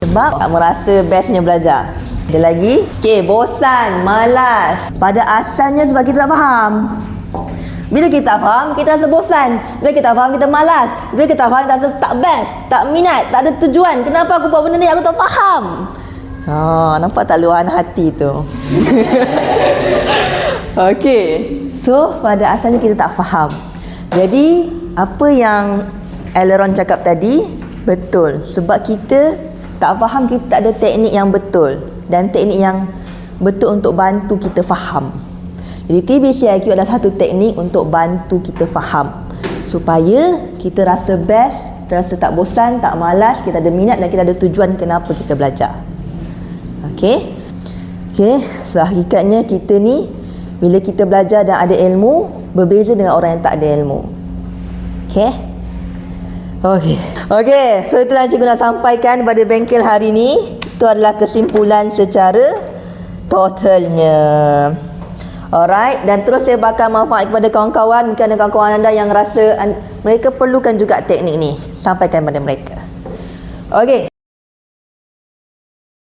Sebab tak merasa bestnya belajar. Ada lagi? Okey, bosan, malas. Pada asalnya sebab kita tak faham. Bila kita tak faham, kita rasa bosan. Bila kita tak faham, kita malas. Bila kita tak faham, kita rasa tak best, tak minat, tak ada tujuan. Kenapa aku buat benda ni? Aku tak faham. Nampak tak luahan hati tu? Okey. So, pada asalnya kita tak faham. Jadi, apa yang Aileron cakap tadi, betul. Sebab kita tak faham, kita tak ada teknik yang betul. Dan teknik yang betul untuk bantu kita faham. Jadi TBCIQ adalah satu teknik untuk bantu kita faham. Supaya kita rasa best, kita rasa tak bosan, tak malas, kita ada minat dan kita ada tujuan kenapa kita belajar. Okey? Okey, sebab hakikatnya kita ni, bila kita belajar dan ada ilmu, berbeza dengan orang yang tak ada ilmu. Okey? Okey, so itulah cikgu nak sampaikan pada bengkel hari ni. Itu adalah kesimpulan secara totalnya. Alright, dan terus saya bakal manfaat kepada kawan-kawan. Mungkin ada kawan-kawan anda yang rasa mereka perlukan juga teknik ni. Sampaikan pada mereka. Okey.